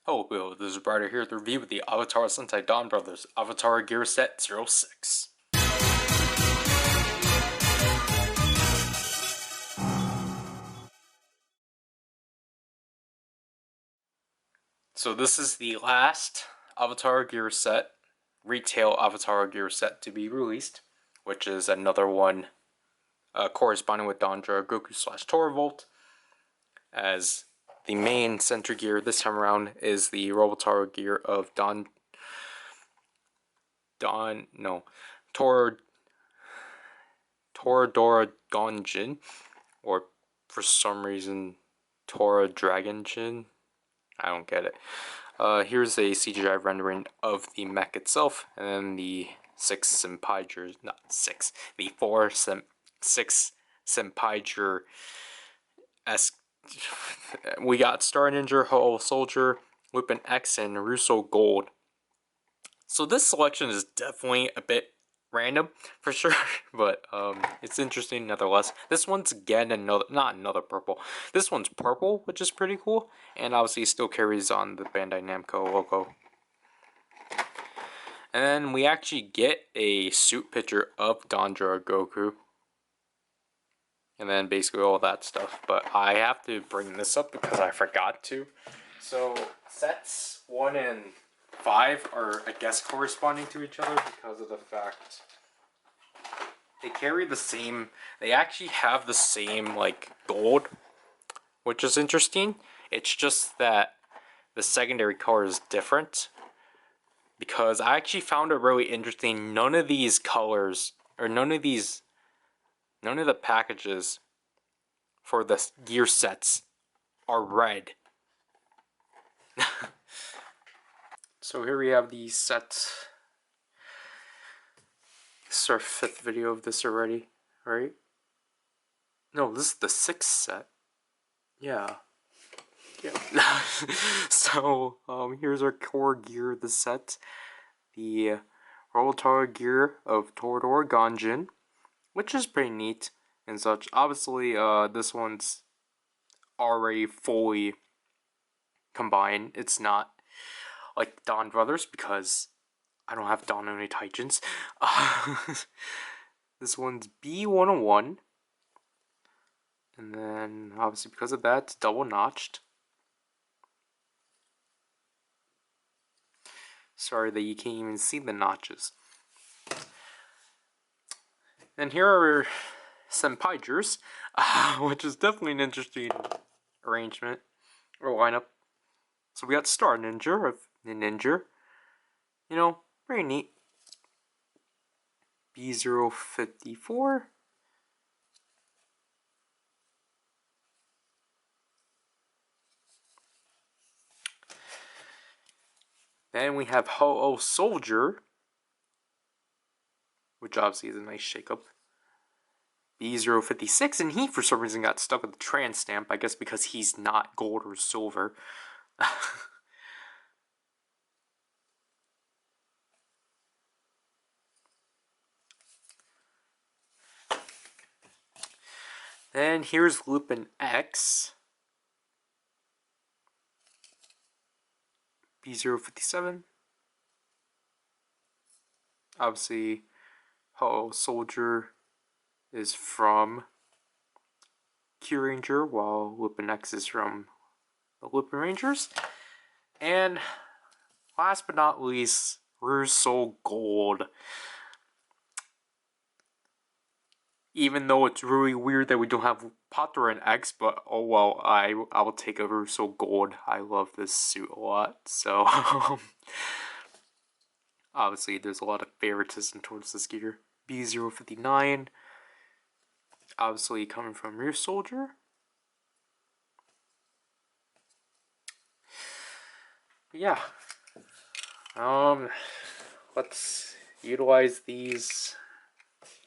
Hello, this is Ryder here with the review of the Avataro Sentai Donbrothers Avataro Gear Set 06. So this is the last Avataro Gear Set, retail Avataro Gear Set to be released, which is another one corresponding with Donbrothers Goku / Torvald, as the main center gear this time around is the Avataro gear of Toradora Gonjin, or for some reason Tora Dragon Jin. I don't get it. Here's a CGI rendering of the mech itself, and then the six Senpaiger esque. We got Star Ninja, Ho Soldier, Lupin X, and Russo Gold. So this selection is definitely a bit random for sure, but it's interesting nonetheless. This one's again not another purple. This one's purple, which is pretty cool, and obviously still carries on the Bandai Namco logo. And then we actually get a suit picture of Donbrothers Goku, and then basically all that stuff. But I have to bring this up because I forgot to. So sets 1 and 5 are, I guess, corresponding to each other because of the fact they carry the same, they actually have the same, like, gold, which is interesting. It's just that the secondary color is different, because I actually found it really interesting. None of these colors, or none of the packages for the gear sets are red. So here we have the set. This is our 5th video of this already, right? No, this is the 6th set. Yeah. So, here's our core gear of the set. The Avataro gear of Toradora Gonjin, which is pretty neat and such. Obviously, this one's already fully combined. It's not like Donbrothers, because I don't have Don Oni Titans. This one's B101. And then, obviously, because of that, it's double notched. Sorry that you can't even see the notches. And here are Senpaigers, which is definitely an interesting arrangement or lineup. So we got Star Ninja of Ninja. You know, very neat. B054. Then we have Ho Soldier, which obviously is a nice shakeup. B056, and he for some reason got stuck with the trans stamp, I guess because he's not gold or silver. Then here's Lupin X. B057. Obviously, Ho Soldier is from Q Ranger, while Lupin X is from the Lupin Rangers. And last but not least, Russo Gold. Even though it's really weird that we don't have Patra and X, but oh well, I will take a Russo Gold. I love this suit a lot, so obviously there's a lot of favoritism towards this gear. B059, obviously coming from Rear Soldier. Yeah. Let's utilize these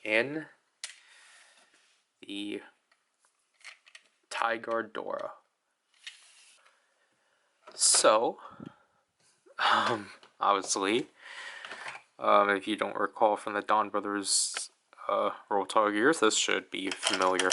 in the Tiger Dora. So, obviously, if you don't recall from the Donbrothers Avataro Gears, this should be familiar.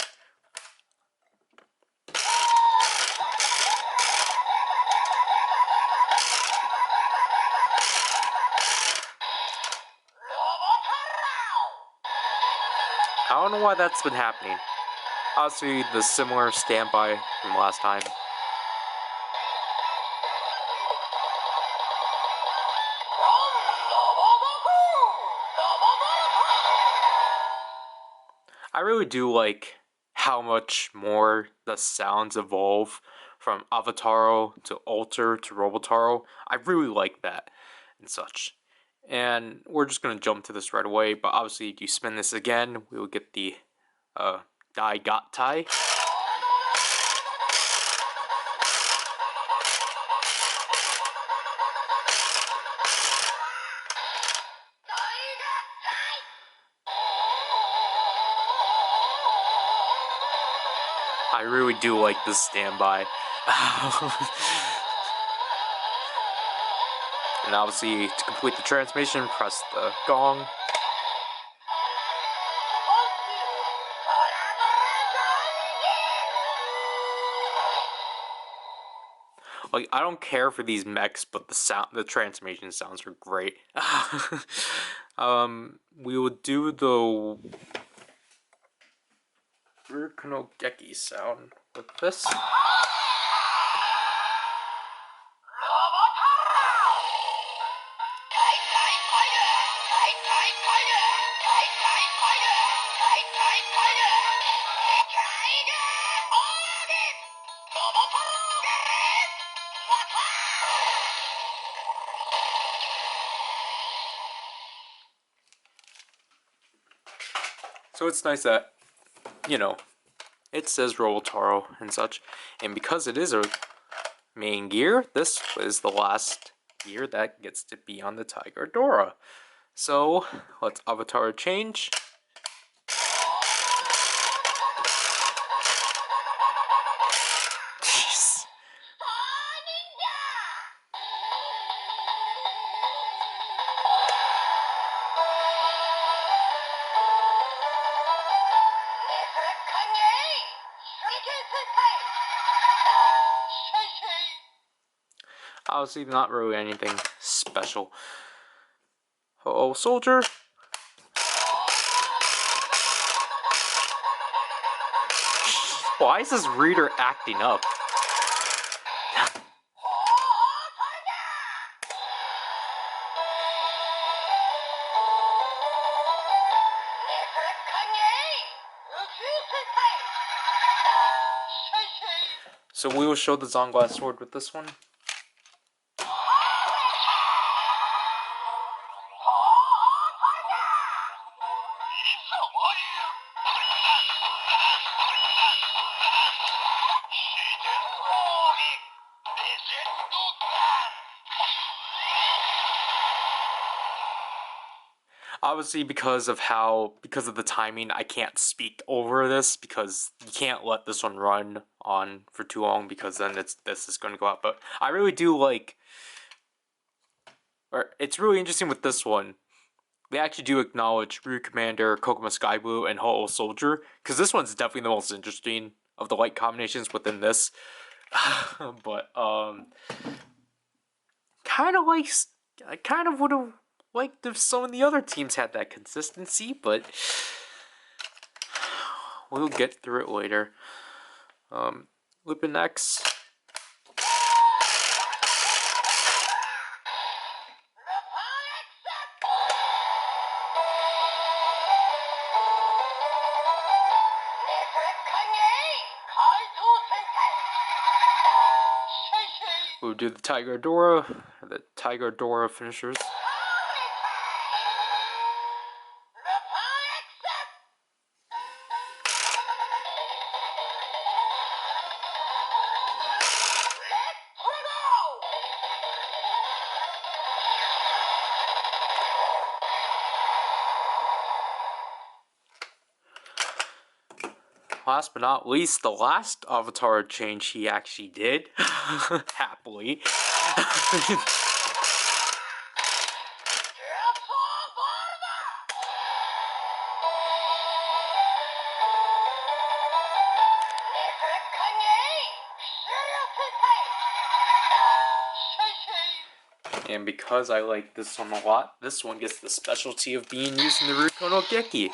I don't know why that's been happening. Obviously, the similar standby from last time. I really do like how much more the sounds evolve from Avataro to Alter to Robotaro. I really like that and such. And we're just going to jump to this right away, but obviously if you spin this again, we will get the Dai Gattai. I really do like this standby. And obviously, to complete the transmission, press the gong. Like, I don't care for these mechs, but the transformation sounds are great. We will do the Ryder sound with this. So it's nice that, you know, it says Robotaro and such, and because it is a main gear, this is the last gear that gets to be on the Tiger Dora. So let's Avatar change. Jeez. Obviously not really anything special. Oh, soldier. Why is this reader acting up? So we will show the Zonglass sword with this one. Obviously, because of the timing, I can't speak over this because you can't let this one run on for too long because then this is going to go out. But I really do like, or it's really interesting with this one. They actually do acknowledge Ryu Commander, Kokoma Sky Blue, and Ho-Oh Soldier because this one's definitely the most interesting of the light combinations within this. But I kind of would have liked if some of the other teams had that consistency, but we'll get through it later. Lupin X. We'll do the Tiger Dora, the Tiger Dora finishers. Last but not least, the last Avatar change he actually did, happily. And because I like this one a lot, this one gets the specialty of being used in the Ruko no Geki.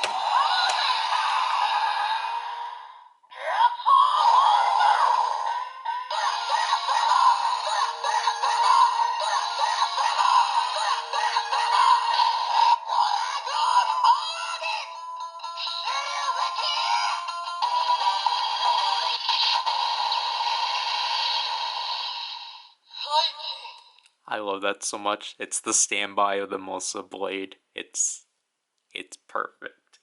I love that so much. It's the standby of the Mosa blade. It's perfect.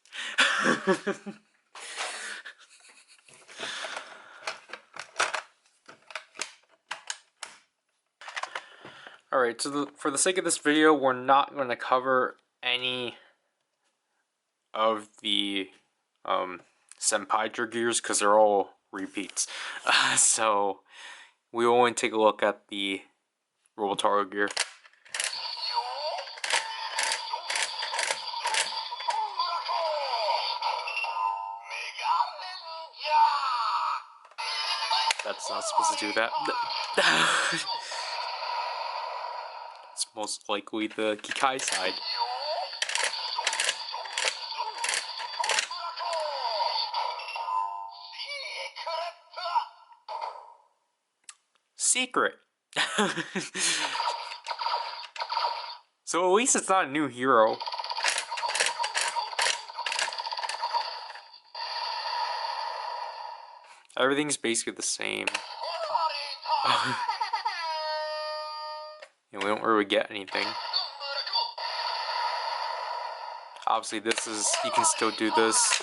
Alright, so for the sake of this video, we're not going to cover any of the Sentai gears because they're all repeats. So we will only take a look at the Avataro gear. That's not supposed to do that. It's most likely the Kikai side. Secret. So at least it's not a new hero. Everything's basically the same. And we don't really get anything. Obviously this is, you can still do this.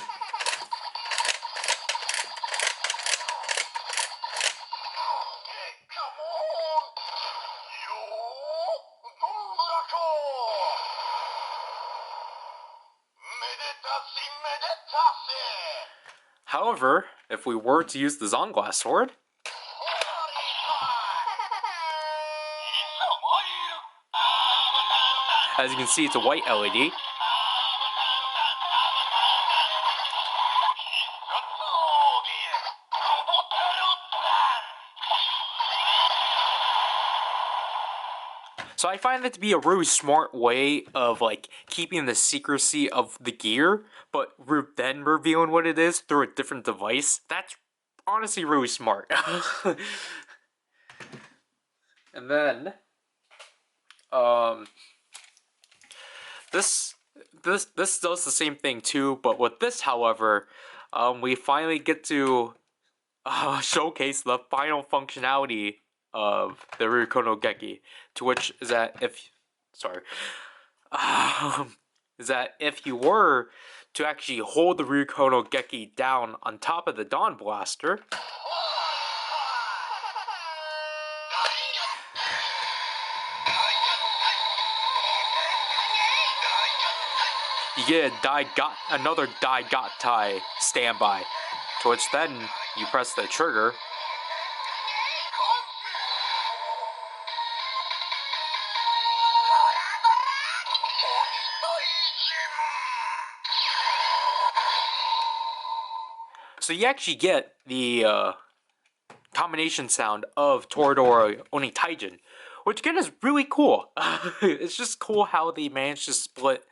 However, if we were to use the Zonglass sword, as you can see, it's a white LED. So I find that to be a really smart way of like keeping the secrecy of the gear, but then revealing what it is through a different device. That's honestly really smart. And then, this does the same thing too, but with this, however, we finally get to showcase the final functionality of the Ryukono Geki, to which is that if you were to actually hold the Ryukono Geki down on top of the Dawn Blaster, you get another Daigatai standby, to which then you press the trigger. So you actually get the combination sound of Toradora Oni Taijin, which again is really cool. It's just cool how they managed to split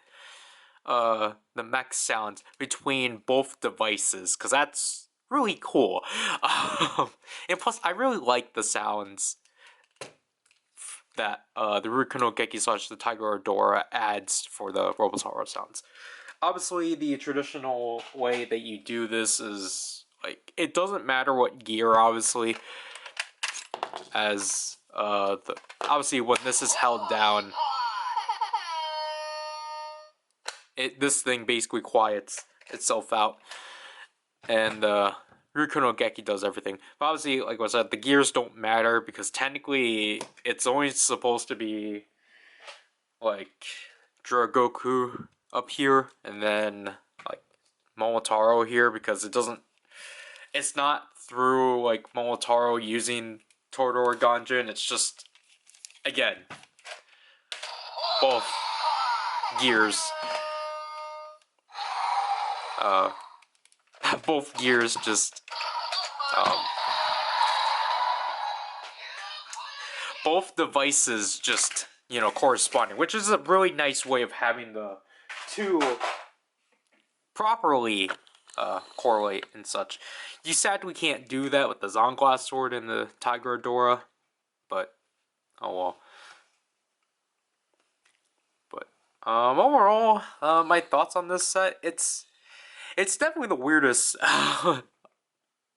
the mech sounds between both devices, because that's really cool. And plus, I really like the sounds that the Ryukono Geki / the Tiger Adora adds for the Robosaurus sounds. Obviously, the traditional way that you do this is, like, it doesn't matter what gear, obviously, as, obviously, when this is held down, this thing basically quiets itself out, and, Ryukono Geki does everything. But obviously, like I said, the gears don't matter, because technically, it's only supposed to be, like, Dragoku up here, and then like Momotaro here, because it's not through like Momotaro using Toradora Ganjin, it's just, again, both gears just both devices just, you know, corresponding, which is a really nice way of having the two properly correlate and such. You sadly can't do that with the Zonglass sword and the Tiger Adora, but oh well. But overall, my thoughts on this set, it's definitely the weirdest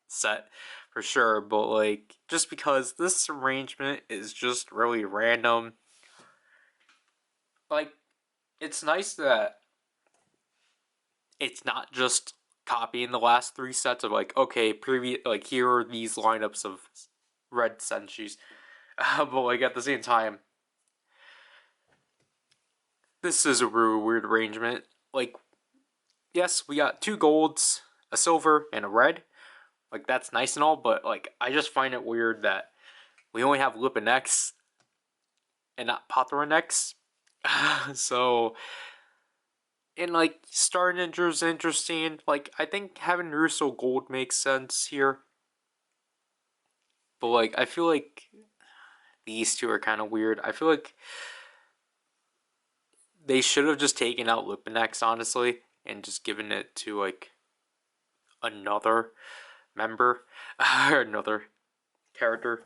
set for sure, but like, just because this arrangement is just really random, like, it's nice that it's not just copying the last 3 sets of like, okay, previous, like, here are these lineups of red Senshis. But like at the same time, this is a really weird arrangement. Like, yes, we got 2 golds, a silver, and a red. Like, that's nice and all, but like, I just find it weird that we only have Lupin X and not Patharan X. So, and like, Star Ninja's interesting. Like, I think having Russo Gold makes sense here. But like, I feel like these two are kind of weird. I feel like they should have just taken out Lupin X, honestly, and just given it to like another member or another character.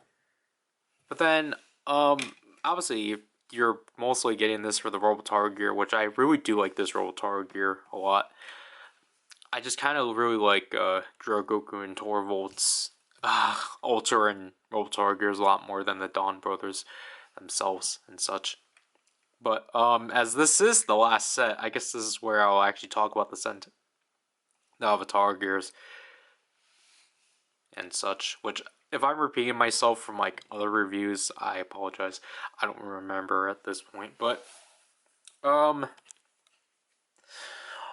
But then, obviously, you're mostly getting this for the Avataro Gear, which I really do like this Avataro Gear a lot. I just kind of really like Dragoku and Torvald's Ultra and Avataro Gears a lot more than the Donbrothers themselves and such. But as this is the last set, I guess this is where I'll actually talk about the Avataro Gears and such, which, if I'm repeating myself from like other reviews, I apologize. I don't remember at this point, but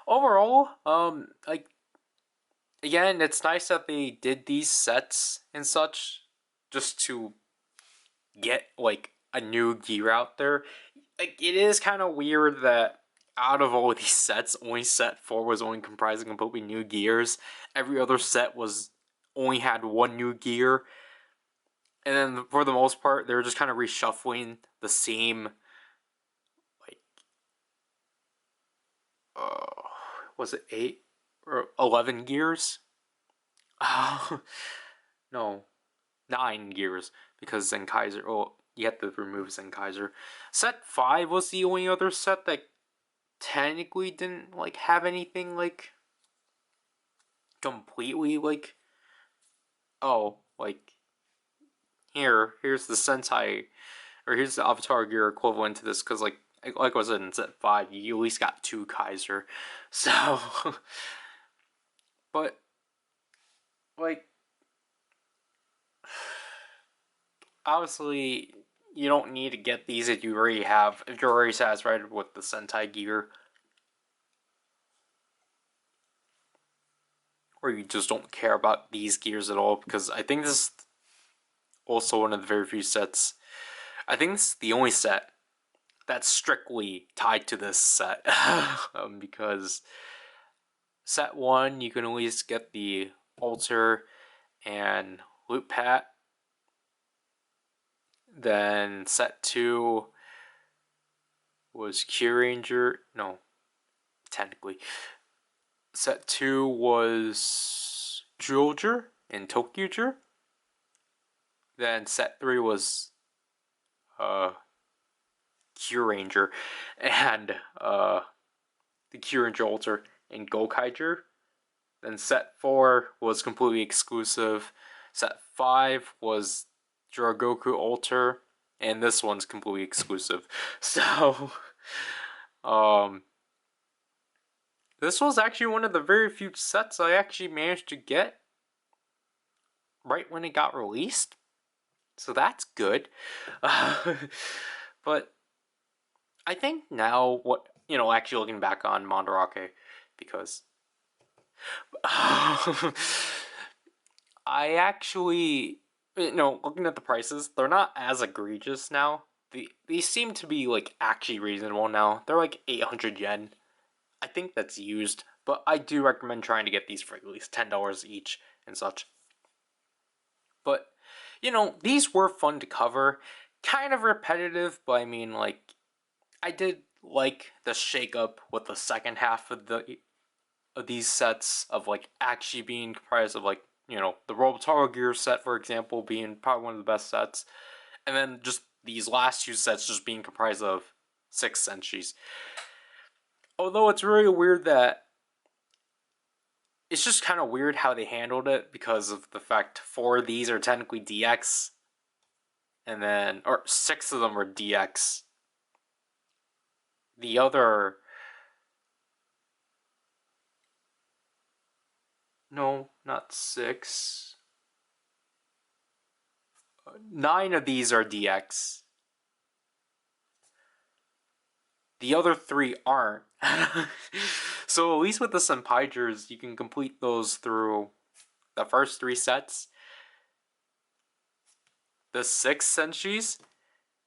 overall, like, again, it's nice that they did these sets and such just to get like a new gear out there. Like, it is kind of weird that out of all of these sets, only set 4 was only comprising completely new gears. Every other set was only had 1 new gear. And then for the most part, they were just kind of reshuffling the same, like, was it 8 or 11 gears? No, 9 gears, because Zenkaiser, well, you have to remove Zenkaiser. Set 5 was the only other set that technically didn't, like, have anything, like, completely, like, oh, like, here's the Sentai, or here's the Avataro Gear equivalent to this, because, like I said, in set 5, you at least got 2 Kaiser, so, but, like, obviously, you don't need to get these if you already have, if you're already satisfied with the Sentai gear, or you just don't care about these gears at all, because I think this is also one of the very few sets, I think this is the only set that's strictly tied to this set, because set 1, you can always get the Alter and Loop Pat. Then set 2 was Kyuranger. No, technically. Set 2 was Drillger and Tokyuger. Then set 3 was Kyuranger and the Kyuranger Alter and Gokaiger. Then set 4 was completely exclusive. Set 5 was Dragoku Alter, and this one's completely exclusive. So, this was actually one of the very few sets I actually managed to get right when it got released. So that's good. But I think now, what, actually looking back on Mandarake, because I actually, looking at the prices, they're not as egregious now. These seem to be, like, actually reasonable now. They're like 800 yen. I think that's used, but I do recommend trying to get these for at least $10 each and such. But, these were fun to cover. Kind of repetitive, but I mean, like, I did like the shake-up with the second half of these sets of, like, actually being comprised of, like, the Avataro Gear set, for example, being probably one of the best sets, and then just these last 2 sets just being comprised of 6 Senshis. Although it's really weird that it's just kind of weird how they handled it, because of the fact 4 of these are technically DX, and then, or 6 of them are DX, the other... No, not 6. 9 of these are DX. The other 3 aren't. So at least with the Senpaijers, you can complete those through the first 3 sets. The 6 Senshis,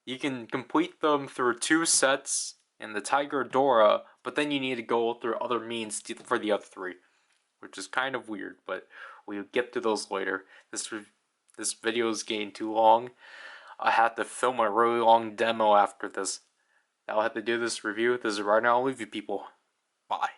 you can complete them through 2 sets in the Tiger Dora, but then you need to go through other means for the other 3, which is kind of weird, but we'll get to those later. This video is getting too long. I have to film a really long demo after this. I'll have to do this review. This is Ryder. I'll leave you people. Bye.